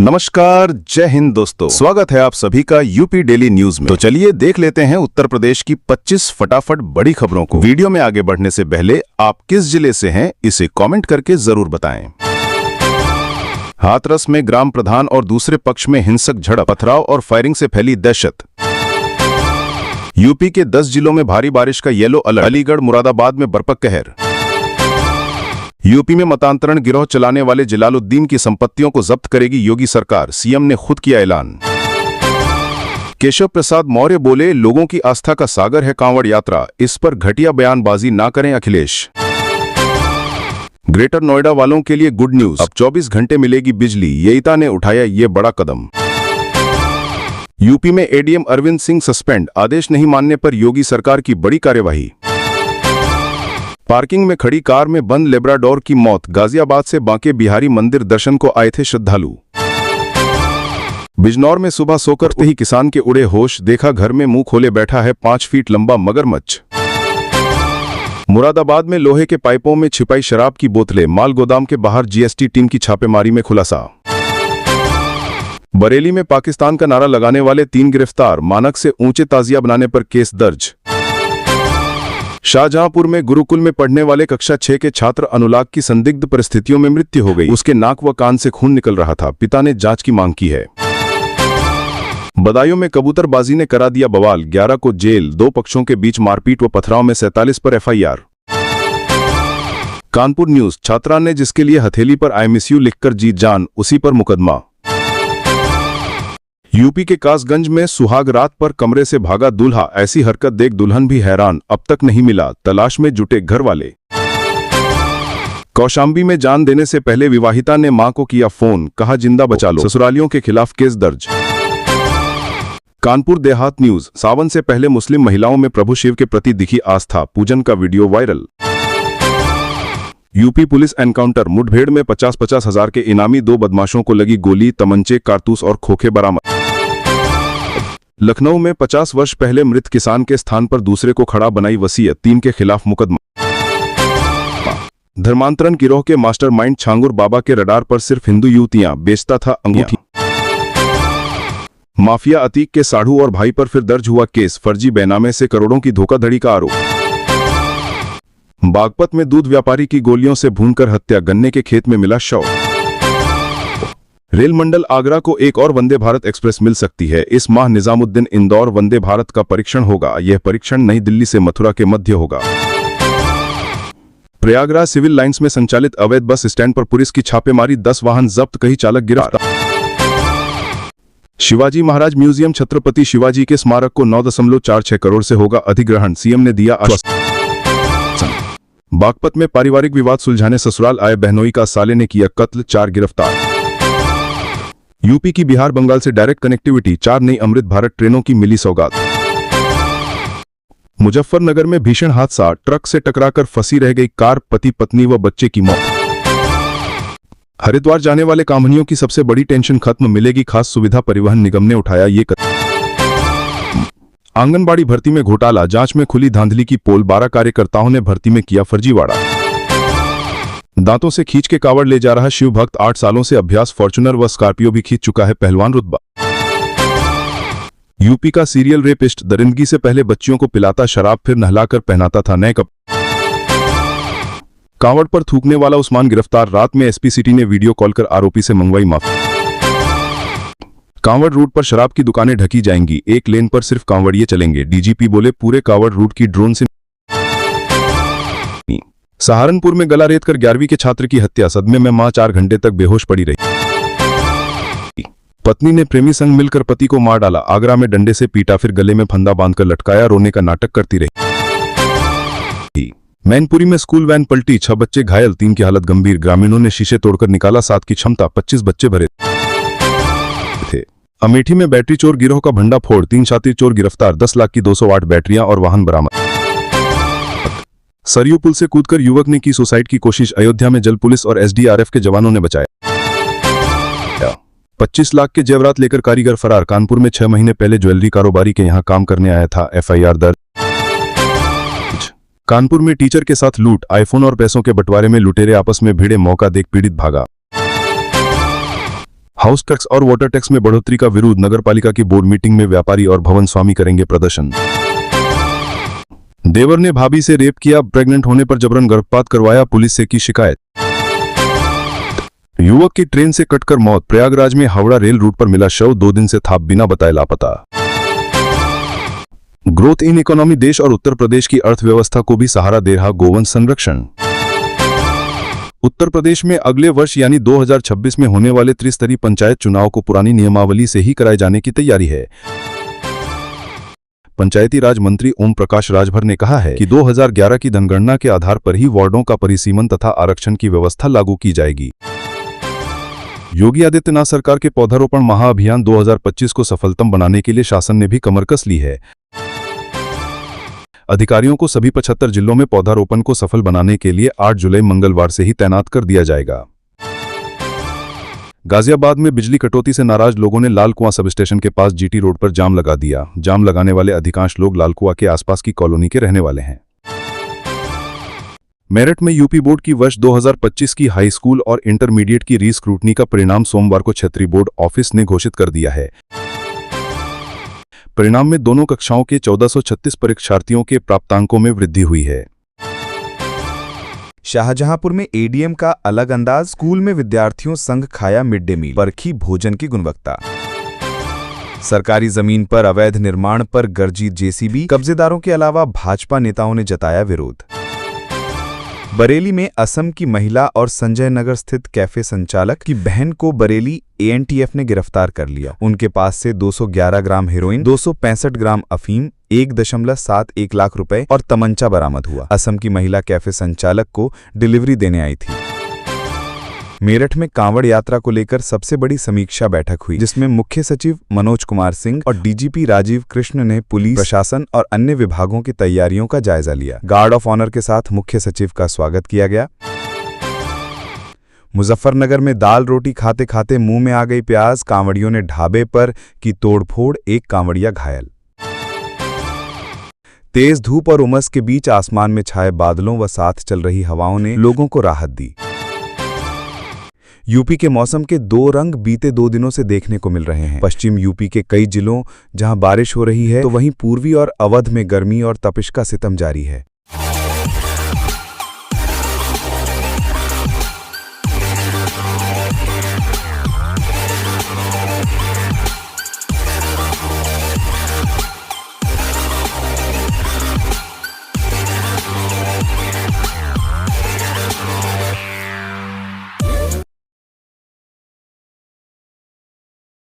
नमस्कार, जय हिंद दोस्तों। स्वागत है आप सभी का यूपी डेली न्यूज में। तो चलिए देख लेते हैं उत्तर प्रदेश की 25 फटाफट बड़ी खबरों को। वीडियो में आगे बढ़ने से पहले आप किस जिले से हैं इसे कमेंट करके जरूर बताएं। हाथरस में ग्राम प्रधान और दूसरे पक्ष में हिंसक झड़प, पथराव और फायरिंग से फैली दहशत। यूपी के 10 जिलों में भारी बारिश का येलो अलर्ट, अलीगढ़ मुरादाबाद में बरपा कहर। यूपी में मतांतरण गिरोह चलाने वाले जलालुद्दीन की संपत्तियों को जब्त करेगी योगी सरकार, सीएम ने खुद किया ऐलान। केशव प्रसाद मौर्य बोले, लोगों की आस्था का सागर है कांवड़ यात्रा, इस पर घटिया बयानबाजी ना करें अखिलेश। ग्रेटर नोएडा वालों के लिए गुड न्यूज, अब 24 घंटे मिलेगी बिजली, येईता ने उठाया ये बड़ा कदम। यूपी में एडीएम अरविंद सिंह सस्पेंड, आदेश नहीं मानने पर योगी सरकार की बड़ी कार्यवाही। पार्किंग में खड़ी कार में बंद लेब्राडोर की मौत, गाजियाबाद से बांके बिहारी मंदिर दर्शन को आए थे श्रद्धालु। बिजनौर में सुबह सोकर उठते ही किसान के उड़े होश, देखा घर में मुंह खोले बैठा है 5 फीट लंबा मगरमच्छ। मुरादाबाद में लोहे के पाइपों में छिपाई शराब की बोतलें, माल गोदाम के बाहर जीएसटी टीम की छापेमारी में खुलासा। बरेली में पाकिस्तान का नारा लगाने वाले 3 गिरफ्तार, मानक से ऊंचे ताजिया बनाने पर केस दर्ज। शाहजहांपुर में गुरुकुल में पढ़ने वाले कक्षा 6 के छात्र अनुराग की संदिग्ध परिस्थितियों में मृत्यु हो गई, उसके नाक व कान से खून निकल रहा था, पिता ने जांच की मांग की है। बदायूं में कबूतरबाजी ने करा दिया बवाल, 11 को जेल, 2 पक्षों के बीच मारपीट व पथराव में 47 पर एफआईआर। कानपुर न्यूज, छात्रा ने जिसके लिए हथेली पर आई मिस यू लिखकर जीत जान, उसी पर मुकदमा। यूपी के कासगंज में सुहाग रात पर कमरे से भागा दूल्हा, ऐसी हरकत देख दुल्हन भी हैरान, अब तक नहीं मिला, तलाश में जुटे घर वाले। कौशाम्बी में जान देने से पहले विवाहिता ने मां को किया फोन, कहा जिंदा बचा लो, ससुरालियों के खिलाफ केस दर्ज। कानपुर देहात न्यूज, सावन से पहले मुस्लिम महिलाओं में प्रभु शिव के प्रति दिखी आस्था, पूजन का video viral. UP police encounter, मुठभेड़ में 50-50 हजार के इनामी 2 बदमाशों को लगी गोली, तमंचे, कारतूस और खोखे बरामद। लखनऊ में 50 वर्ष पहले मृत किसान के स्थान पर दूसरे को खड़ा बनाई वसीयत, 3 के खिलाफ मुकदमा। धर्मांतरण गिरोह के मास्टरमाइंड छांगुर बाबा के रडार पर सिर्फ हिंदू युवतियां, बेचता था अंगूठी। माफिया अतीक के साढ़ू और भाई पर फिर दर्ज हुआ केस, फर्जी बैनामे से करोड़ों की धोखाधड़ी का आरोप। बागपत में दूध व्यापारी की गोलियों से भूनकर हत्या, गन्ने के खेत में मिला शव। रेल मंडल आगरा को एक और वंदे भारत एक्सप्रेस मिल सकती है, इस माह निजामुद्दीन इंदौर वंदे भारत का परीक्षण होगा, यह परीक्षण नई दिल्ली से मथुरा के मध्य होगा। प्रयागराज सिविल लाइंस में संचालित अवैध बस स्टैंड पर पुलिस की छापेमारी, 10 वाहन जब्त, कई चालक गिरफ्तार। शिवाजी महाराज म्यूजियम, छत्रपति शिवाजी के स्मारक को 9.46 करोड़ से होगा अधिग्रहण, सीएम ने दिया आश्वासन। बागपत में पारिवारिक विवाद सुलझाने ससुराल आए बहनोई का साले ने किया कत्ल, 4 गिरफ्तार। यूपी की बिहार बंगाल से डायरेक्ट कनेक्टिविटी, 4 नई अमृत भारत ट्रेनों की मिली सौगात। मुजफ्फरनगर में भीषण हादसा, ट्रक से टकराकर फंसी रह गई कार, पति पत्नी व बच्चे की मौत। हरिद्वार जाने वाले कामनियों की सबसे बड़ी टेंशन खत्म, मिलेगी खास सुविधा, परिवहन निगम ने उठाया ये कदम। आंगनबाड़ी भर्ती में घोटाला, जांच में खुली धांधली की पोल, 12 कार्यकर्ताओं ने भर्ती में किया फर्जीवाड़ा। दांतों से खींच के कावड़ ले जा रहा शिव भक्त, 8 सालों से अभ्यास, फॉर्च्यूनर व स्कॉर्पियो भी खींच चुका है पहलवान रुतबा। यूपी का सीरियल रेपिस्ट, दरिंदगी से पहले बच्चियों को पिलाता शराब, फिर नहलाकर पहनाता था नए कपड़े। कांवड़ पर थूकने वाला उस्मान गिरफ्तार, रात में एसपी सिटी ने वीडियो कॉल कर आरोपी से मंगवाई माफी। कांवड़ रूट पर शराब की दुकानें ढकी जाएंगी, 1 लेन पर सिर्फ कांवड़िए चलेंगे, डीजीपी बोले, पूरे कांवड़ रूट की ड्रोन से। सहारनपुर में गला रेत कर 11वीं के छात्र की हत्या, सदमे में मां 4 घंटे तक बेहोश पड़ी रही। पत्नी ने प्रेमी संग मिलकर पति को मार डाला, आगरा में डंडे से पीटा, फिर गले में फंदा बांधकर लटकाया, रोने का नाटक करती रही। मैनपुरी में स्कूल वैन पलटी, 6 बच्चे घायल, 3 की हालत गंभीर, ग्रामीणों ने शीशे तोड़कर निकाला, 7 की क्षमता, 25 बच्चे भरे थे। अमेठी में बैटरी चोर गिरोह का भंडा फोड़, 3 शातिर चोर गिरफ्तार, 10 लाख की 208 बैटरियां और वाहन बरामद। सरयू पुल से कूदकर युवक ने की सुसाइड की कोशिश, अयोध्या में जल पुलिस और एसडीआरएफ के जवानों ने बचाया। 25 लाख के जेवरात लेकर कारीगर फरार, कानपुर में 6 महीने पहले ज्वेलरी कारोबारी के यहां काम करने आया था, एफआईआर दर्ज। कानपुर में टीचर के साथ लूट, आईफोन और पैसों के बंटवारे में लुटेरे आपस में भिड़े, मौका देख पीड़ित भागा। हाउस टैक्स और वाटर टैक्स में बढ़ोतरी का विरोध, नगरपालिका की बोर्ड मीटिंग में व्यापारी और भवन स्वामी करेंगे प्रदर्शन। देवर ने भाभी से रेप किया, प्रेग्नेंट होने पर जबरन गर्भपात करवाया, पुलिस से की शिकायत। युवक की ट्रेन से कटकर मौत, प्रयागराज में हावड़ा रेल रूट पर मिला शव, 2 दिन से था बिना बताए लापता। ग्रोथ इन इकोनॉमी, देश और उत्तर प्रदेश की अर्थव्यवस्था को भी सहारा दे रहा गोवंश संरक्षण। उत्तर प्रदेश में अगले वर्ष यानी 2026 में होने वाले त्रिस्तरीय पंचायत चुनाव को पुरानी नियमावली से ही कराए जाने की तैयारी है। पंचायती राज मंत्री ओम प्रकाश राजभर ने कहा है कि 2011 की जनगणना के आधार पर ही वार्डों का परिसीमन तथा आरक्षण की व्यवस्था लागू की जाएगी। योगी आदित्यनाथ सरकार के पौधारोपण महाअभियान 2025 को सफलतम बनाने के लिए शासन ने भी कमर कस ली है। अधिकारियों को सभी 75 जिलों में पौधारोपण को सफल बनाने के लिए 8 जुलाई मंगलवार से ही तैनात कर दिया जाएगा। गाजियाबाद में बिजली कटौती से नाराज लोगों ने लाल कुआं सब स्टेशन के पास जीटी रोड पर जाम लगा दिया। जाम लगाने वाले अधिकांश लोग लाल कुआं के आसपास की कॉलोनी के रहने वाले हैं। मेरठ में यूपी बोर्ड की वर्ष 2025 की हाई स्कूल और इंटरमीडिएट की रीस्क्रूटनी का परिणाम सोमवार को क्षेत्रीय बोर्ड ऑफिस ने घोषित कर दिया है। परिणाम में दोनों कक्षाओं के 1436 परीक्षार्थियों के प्राप्तांकों में वृद्धि हुई है। शाहजहांपुर में एडीएम का अलग अंदाज, स्कूल में विद्यार्थियों संग खाया मिड डे मील, परखी भोजन की गुणवत्ता। सरकारी जमीन पर अवैध निर्माण पर गरजी जेसीबी, कब्जेदारों के अलावा भाजपा नेताओं ने जताया विरोध। बरेली में असम की महिला और संजय नगर स्थित कैफे संचालक की बहन को बरेली एएनटीएफ ने गिरफ्तार कर लिया। उनके पास से 211 ग्राम हेरोइन, 265 ग्राम अफीम, 1.71 लाख रुपए और तमंचा बरामद हुआ। असम की महिला कैफे संचालक को डिलीवरी देने आई थी। मेरठ में कांवड़ यात्रा को लेकर सबसे बड़ी समीक्षा बैठक हुई, जिसमें मुख्य सचिव मनोज कुमार सिंह और डीजीपी राजीव कृष्ण ने पुलिस प्रशासन और अन्य विभागों की तैयारियों का जायजा लिया। गार्ड ऑफ ऑनर के साथ मुख्य सचिव का स्वागत किया गया। मुजफ्फरनगर में दाल रोटी खाते खाते मुंह में आ गई प्याज, कांवड़ियों ने ढाबे पर की तोड़फोड़, एक कांवड़िया घायल। तेज धूप और उमस के बीच आसमान में छाए बादलों व साथ चल रही हवाओं ने लोगों को राहत दी। यूपी के मौसम के 2 रंग बीते 2 दिनों से देखने को मिल रहे हैं। पश्चिम यूपी के कई जिलों जहां बारिश हो रही है, तो वहीं पूर्वी और अवध में गर्मी और तपिश का सितम जारी है।